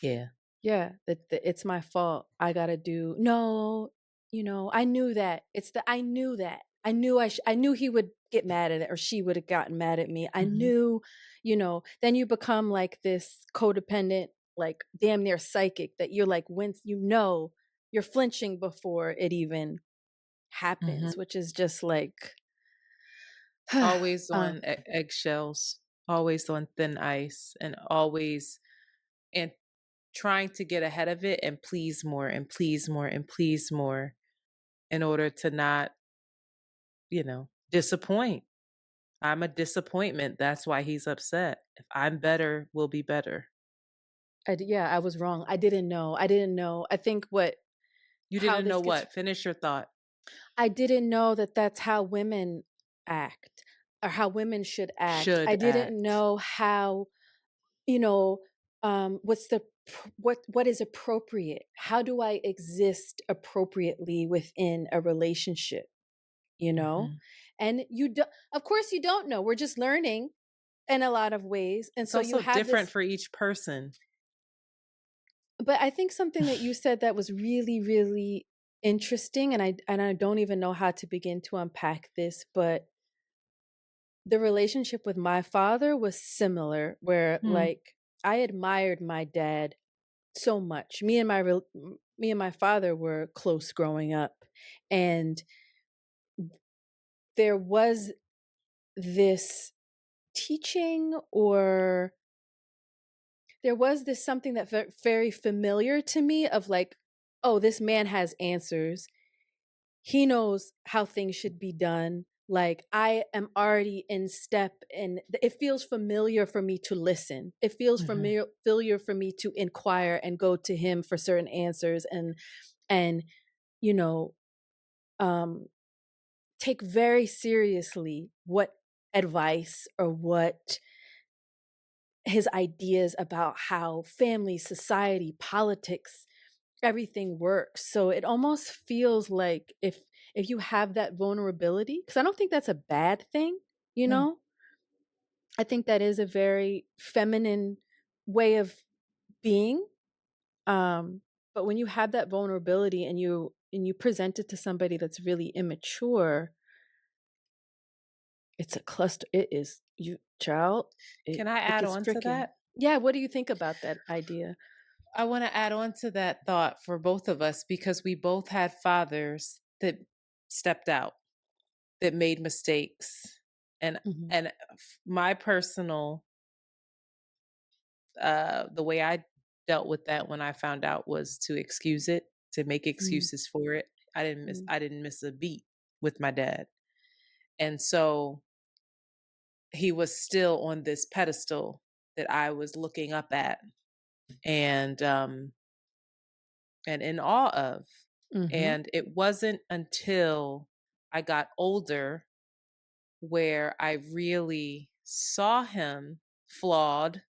Yeah. Yeah, that it's my fault. I gotta do no. I knew that. I knew that. I knew I knew he would get mad at it, or she would have gotten mad at me. I knew, Then you become like this codependent, like damn near psychic, that you're like, when you're flinching before it even happens, which is just like always on eggshells, always on thin ice, and always and trying to get ahead of it and please more and please more and please more in order to not, disappoint. I'm a disappointment. That's why he's upset. If I'm better, we'll be better. I was wrong. I didn't know. I think You didn't know what? Finish your thought. I didn't know that that's how women act, or how women should act. I didn't know how, what is appropriate. How do I exist appropriately within a relationship? And of course you don't know. We're just learning in a lot of ways. And so it's also different for each person. But I think something that you said that was really, really interesting, and I don't even know how to begin to unpack this, but The relationship with my father was similar, where Hmm. like I admired my dad so much. Me and my father were close growing up, and there was this teaching, or there was this something that felt very familiar to me of like, oh, this man has answers. He knows how things should be done. Like I am already in step, and it feels familiar for me to listen. It feels Mhm. familiar for me to inquire and go to him for certain answers, and you know, um take very seriously what advice or what his ideas about how family, society, politics, everything works. So it almost feels like if you have that vulnerability, because I don't think that's a bad thing, you No. know? I think that is a very feminine way of being. Um, but when you have that vulnerability and you present it to somebody that's really immature, it's a cluster. It is you child. Can I It add gets on to tricky. that? Yeah, what do you think about that idea? I want to add on to that thought for both of us because we both had fathers that stepped out, that made mistakes. And Mhm. and my personal the way I dealt with that when I found out was to excuse it, to make Mm, excuses for it. mm, I didn't miss a beat with my dad. And so he was still on this pedestal that I was looking up at and and in awe of. mhm, And it wasn't until I got older where I really saw him flawed,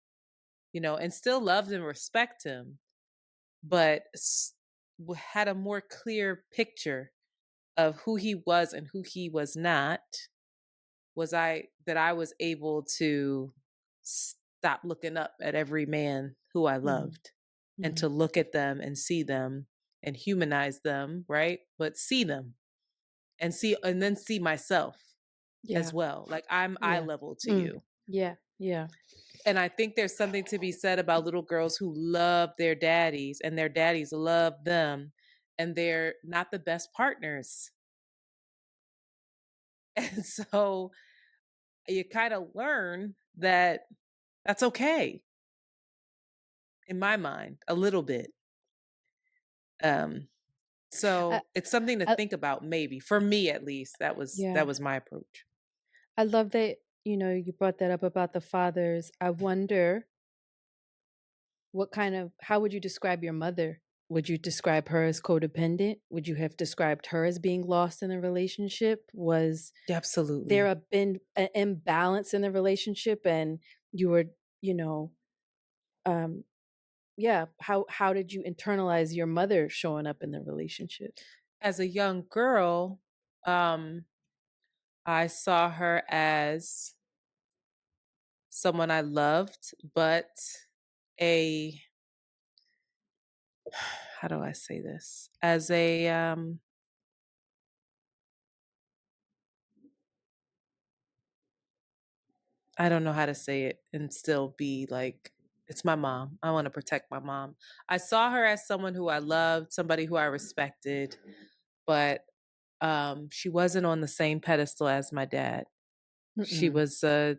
and still loved and respect him, but had a more clear picture of who he was and who he was not. I was able to stop looking up at every man who I mhm, loved and to mhm. look at them and see them and humanize them, right? But see them and then see myself as Yeah, well. Like I'm eye yeah. level to Mm, you. yeah, yeah. And I think there's something to be said about little girls who love their daddies and their daddies love them and they're not the best partners. And so you kind of learn that that's okay in my mind, a little bit. Um, I, so it's something to I think about, maybe for me at least. yeah. That was my approach. I love that, you brought that up about the fathers. I wonder how would you describe your mother? Would you describe her as codependent? Would you have described her as being lost in a relationship? Was there Absolutely. been an imbalance in the relationship, and you were, you know, um, yeah, how did you internalize your mother showing up in the relationship? As a young girl, um, I saw her as someone I loved, but a how do I say this? As a I don't know how to say it and still be like, it's my mom. I want to protect my mom. I saw her as someone who I loved, somebody who I respected, but she wasn't on the same pedestal as my dad. She Mm-mm. was an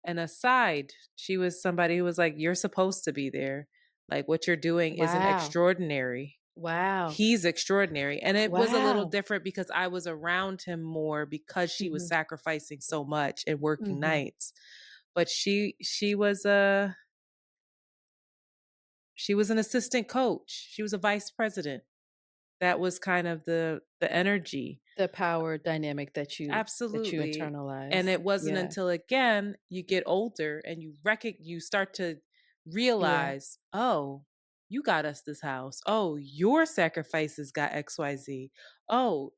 aside. She was somebody who was like, you're supposed to be there. Like what you're doing isn't Wow. extraordinary. Wow. He's extraordinary. And it was a little Wow. different because I was around him more because she was Mhm. sacrificing so much and working Mhm. nights. But she was an assistant coach. She was a vice president. That was kind of the energy. The power dynamic that you Absolutely. And internalize. it wasn't Yeah. until again you get older and you start to Yeah. realize, oh, you got us this house. Oh, your sacrifices got XYZ. Oh,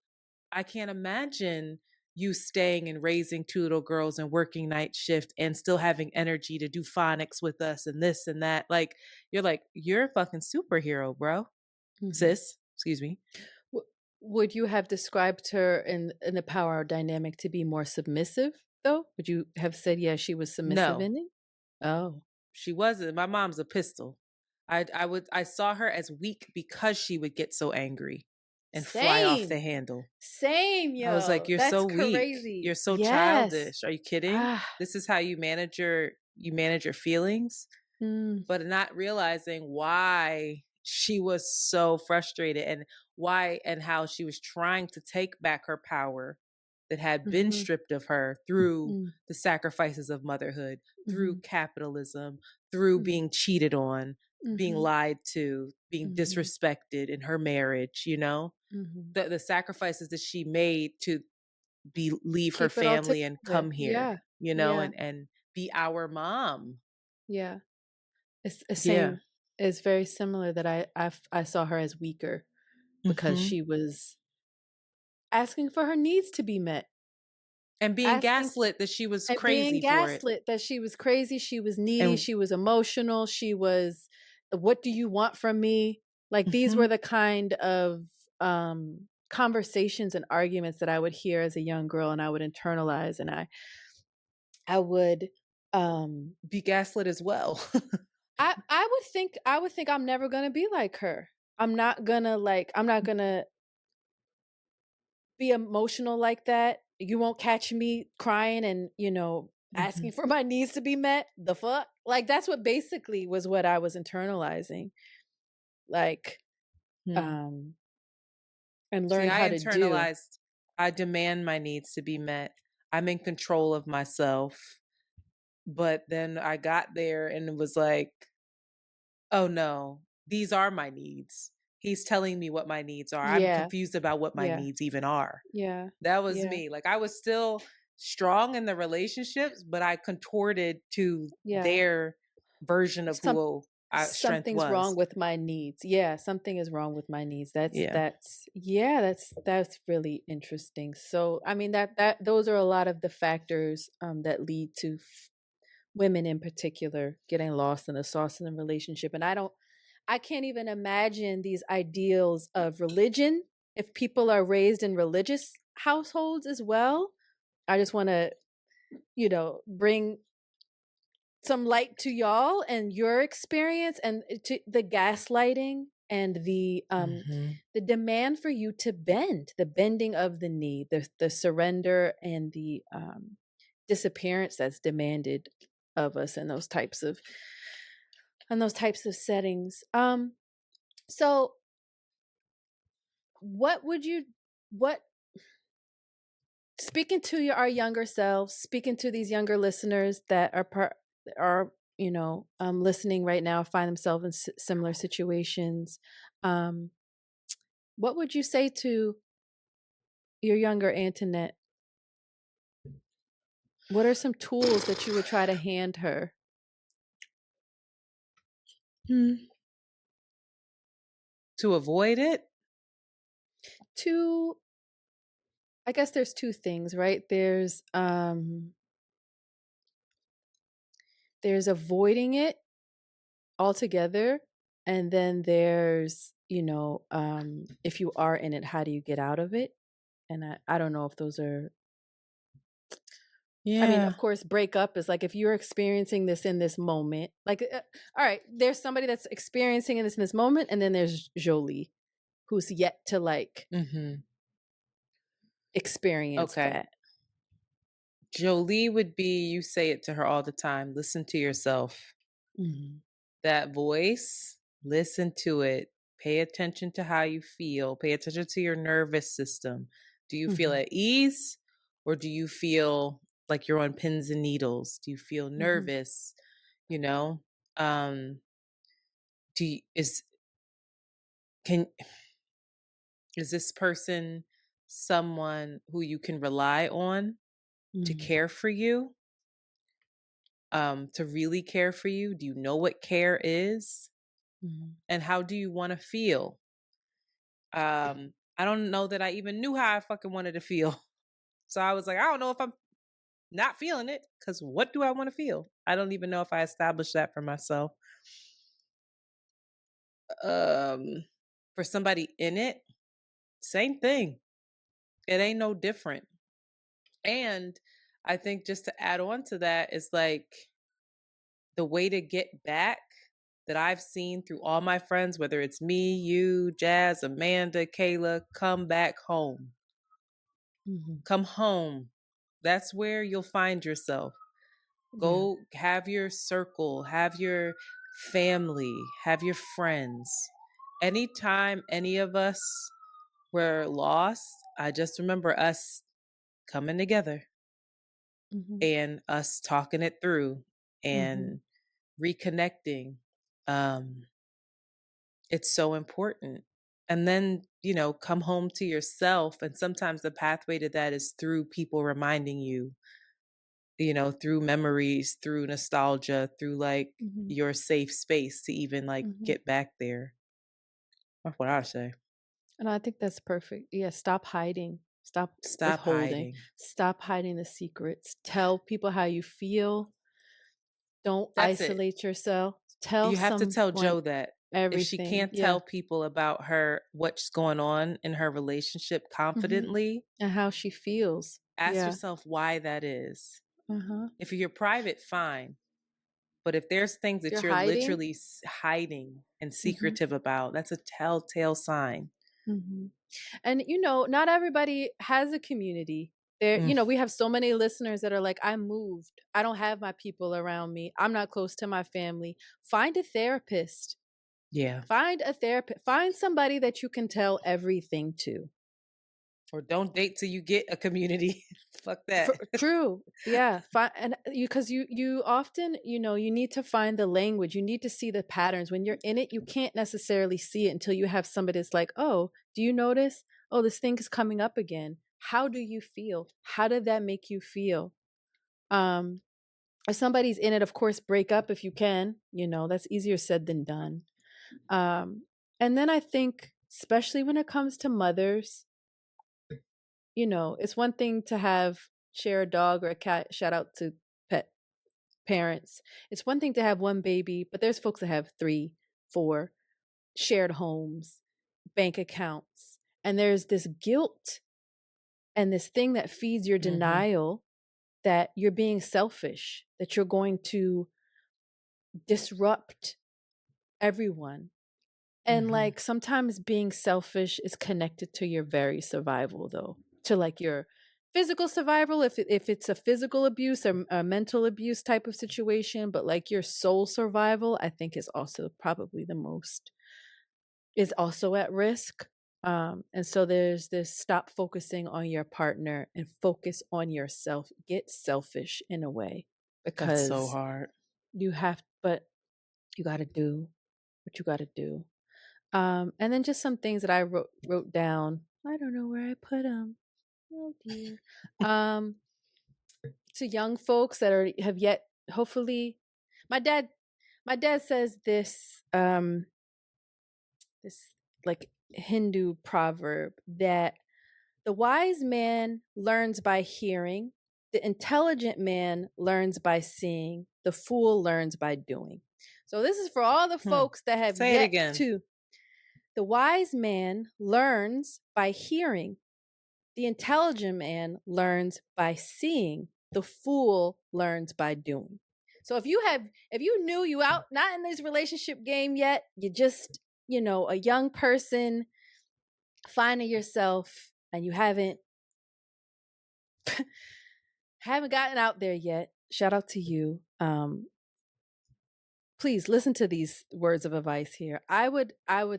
I can't imagine you staying and raising two little girls and working night shift and still having energy to do phonics with us and this and that. Like, you're a fucking superhero, bro. Mhm. Sis, excuse me. Would you have described her in the power dynamic to be more submissive? though? Would you have said, yeah, she was submissive No, in it? Oh, she wasn't. My mom's a pistol. I saw her as weak because she would get so angry and fly off the same. handle. Same, I was like, yo. "You're That's so weak. crazy. You're so Yes. childish. Are you kidding? Ah. This is how you manage your feelings?" Mm, But not realizing why she was so frustrated and why and how she was trying to take back her power that had been mhm, stripped of her through mm, the sacrifices of motherhood, through mhm, capitalism, through mhm, being cheated on, being mhm, lied to, being mhm, disrespected in her marriage, mhm. the sacrifices that she made to leave her Keep it all family and together. come here, Yeah. Yeah. and be our mom. Yeah. It's Yeah. same. It's very similar that I saw her as weaker because Mhm. she was asking for her needs to be met. And being Asking gaslit that she was and being crazy for it. gaslit that she was crazy, she was needy, And she was emotional, she was, "What do you want from me?" Like, these were mhm, the kind of, conversations and arguments that I would hear as a young girl, and I would internalize, and I would, um be gaslit as well. I would think I'm never gonna be like her. I'm not gonna be emotional like that. You won't catch me crying and, asking Mhm. for my needs to be met. The fuck? Like, that's what basically was what I was internalizing. Like, Hmm. um, and See, learned I how to do. internalized, I demand my needs to be met. I'm in control of myself. But then I got there and it was like, "Oh, no, these are my needs. He's telling me what my needs are. I'm Yeah. confused about what my Yeah. needs even are." Yeah. That was Yeah. me. Like, I was still strong in the relationships, but I contorted to Yeah. their version of Some who I strength something's wrong was. with my needs. Yeah, something is wrong with my needs. Yeah. That's really interesting. So, I mean, that those are a lot of the factors that lead to women in particular getting lost in the sauce in a relationship. And I can't even imagine these ideals of religion if people are raised in religious households as well. I just want to, bring some light to y'all and your experience and to the gaslighting and Mhm. the demand for you to bend, the bending of the knee, the surrender and the disappearance that's demanded of us in those types of settings. So what would you what speaking to our younger selves, speaking to these younger listeners that are listening right now, find themselves in similar situations, um what would you say to your younger Antoinette? What are some tools that you would try to hand her? Hmm. To avoid it? To I guess there's two things, right? There's avoiding it altogether, and then there's, if you are in it, how do you get out of it? And I don't know if those are, I mean, Yeah. of course, break up is like if you're experiencing this in this moment, like, all right, there's somebody that's experiencing this in this moment, and then there's Jolie, who's yet to like Mhm. experience Okay. that. Jolie would be, you say it to her all the time, listen to yourself. Mhm. That voice, listen to it. Pay attention to how you feel. Pay attention to your nervous system. Do you feel Mhm. at ease or do you feel like you're on pins and needles? Do you feel Mhm. nervous? You know, um, do you, can is this person someone who you can rely on to Mhm. care for you? To really care for you? Do you know what care is? Mhm. And how do you want to feel? I don't know that I even knew how I fucking wanted to feel. So I was like, I don't know if I'm not feeling it because what do I want to feel? I don't even know if I established that for myself. Um, for somebody in it, same thing. It ain't no different. And I think just to add on to that is like the way to get back that I've seen through all my friends, whether it's me, you, Jazz, Amanda, Kayla, come back home. Mhm. Come home. That's where you'll find yourself. Yeah. Go have your circle, have your family, have your friends. Anytime any of us were lost, I just remember us coming together Mhm. and us talking it through Mhm. and reconnecting. Um, it's so important. And then, come home to yourself. And sometimes the pathway to that is through people reminding you, through memories, through nostalgia, through like Mhm. your safe space to even like Mhm. get back there. That's what I say. And I think that's perfect. Yeah, stop hiding. Stop Stop withholding. hiding. Stop hiding the secrets. Tell people how you feel. Don't That's it. isolate yourself. Tell You have to tell someone Joe that if she everything. can't Yeah. tell people about what's going on in her relationship Mhm. confidently, And how she feels. ask Yeah. yourself why that is. Uh-huh. If you're private, fine. But if there's things You're that you're hiding. literally hiding and Mhm. secretive about, that's a telltale sign. Mhm. And not everybody has a community. There, Mm, we have so many listeners that are like, I moved. I don't have my people around me. I'm not close to my family. Find a therapist. yeah. Find a therapist. Find somebody that you can tell everything to. Or don't date till you get a community. Fuck that. True. Yeah. And because you often, you need to find the language. You need to see the patterns. When you're in it, you can't necessarily see it until you have somebody that's like, oh, do you notice? Oh, this thing is coming up again. How do you feel? How did that make you feel? Um, if somebody's in it, of course, break up if you can. That's easier said than done. And then I think, especially when it comes to mothers, it's one thing to share a dog or a cat. Shout out to pet parents. It's one thing to have one baby, but there's folks that have 3, 4 shared homes, bank accounts, and there's this guilt and this thing that feeds your Hmm. denial that you're being selfish, that you're going to disrupt everyone. And Hmm. like sometimes being selfish is connected to your very survival, though, to like your physical survival, if it's a physical abuse or a mental abuse type of situation, but like your soul survival, I think is also probably is also at risk. And so there's this stop focusing on your partner and focus on yourself. Get selfish in a way That's so because hard. but you got to do what you got to do. And then just some things that I wrote down. I don't know where I put them. Oh dear. Um, to young folks that have yet, hopefully, my dad, says this like Hindu proverb that the wise man learns by hearing, the intelligent man learns by seeing, the fool learns by doing. So this is for all the Hmm. folks that have Say it yet again. to. The wise man learns by hearing. The intelligent man learns by seeing. The fool learns by doing. So if you knew you out not in this relationship game yet, you just, a young person finding yourself and you haven't gotten out there yet, shout out to you. Please listen to these words of advice here. I would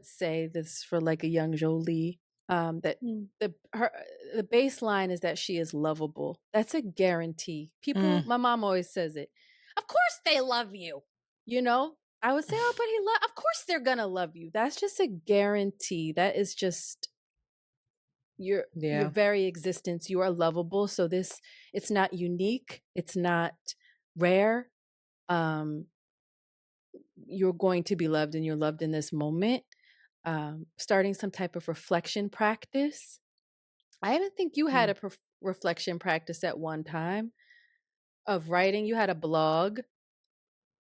say this for like a young Jolie. That the baseline is that she is lovable. That's a guarantee. Mm. My mom always says it. Of course they love you. I would say, oh, but of course they're gonna love you. That's just a guarantee. That is just your Yeah. very existence. You are lovable. So it's not unique. It's not rare. Um, you're going to be loved and you're loved in this moment. Starting some type of reflection practice. I even think you had Mm. a reflection practice at one time of writing. You had a blog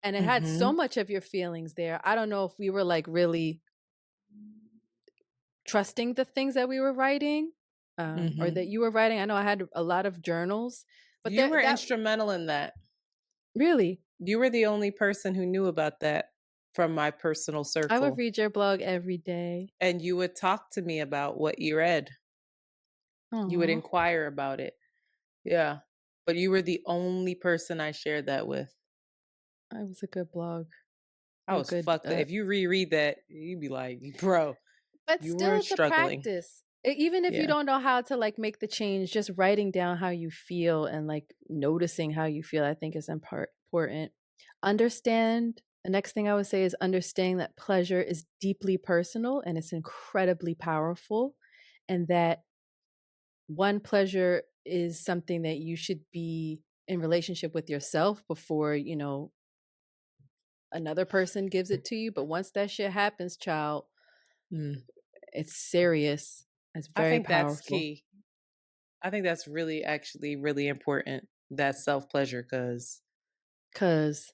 and it had so Hmm. much of your feelings there. I don't know if we were like really trusting the things that we were writing or Hmm. that you were writing. I know I had a lot of journals But You were that instrumental in that. really, You were the only person who knew about that from my personal I would circle. read your blog every day. And you would talk to me about what you read. You would Aw, inquire about it. Yeah. But you were the only person I shared that with. it was a good blog. I A was good, fucked up. If you reread that, you'd be like, bro, but you still, weren't it's a struggling. practice. Even if you Yeah. don't know how to like make the change, just writing down how you feel and like noticing how you feel, I think is important. Understand. The next thing I would say is understanding that pleasure is deeply personal and it's incredibly powerful, and that one pleasure is something that you should be in relationship with yourself before, another person gives it to you. But once that shit happens, child, Mm. it's serious. It's I very think that's powerful. key. I think that's really, actually, really important. That self pleasure, because, Cause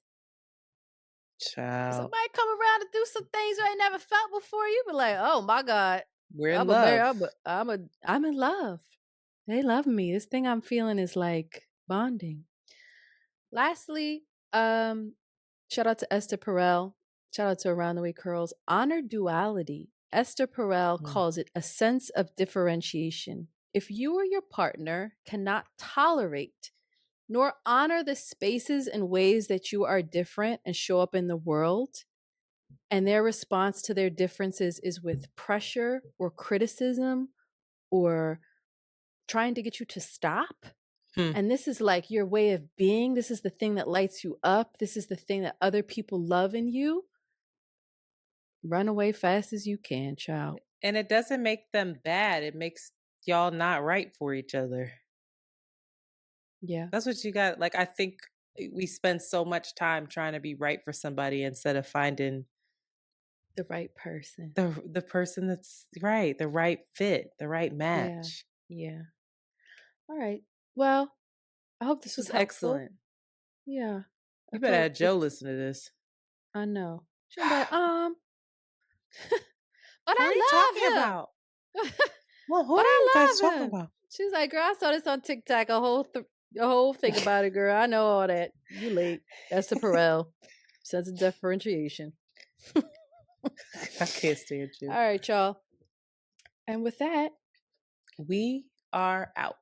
child, somebody come around to do some things you ain't never felt before, you be like, oh my God, we're in I'm a marry, love. I'm in love. They love me. This thing I'm feeling is like bonding. Lastly, shout out to Esther Perel. Shout out to Around the Way Curls. Honor duality. Esther Perel Mm. calls it a sense of differentiation. If you or your partner cannot tolerate nor honor the spaces and ways that you are different and show up in the world, and their response to their differences is with pressure or criticism or trying to get you to stop, Hmm. and this is like your way of being, this is the thing that lights you up, this is the thing that other people love in you, run away fast as you can, child. And it doesn't make them bad. It makes y'all not right for each other. Yeah, That's what you got. Like, I think we spend so much time trying to be right for somebody instead of finding the right person. the person that's right, the right fit, the right Yeah, match. yeah. All right. Well, I hope this This was is helpful. excellent. Yeah, I You better felt have this. Joe listen to this. I know. She'll be like, but What are you talking I love him. about? Well, who are But you guys I love talking him. about? She's like, girl, I saw this on TikTok, a whole thing about it, girl. I know all that. You late. That's the Perel. Sense of differentiation. I can't stand you. All right, y'all. And with that, We are out.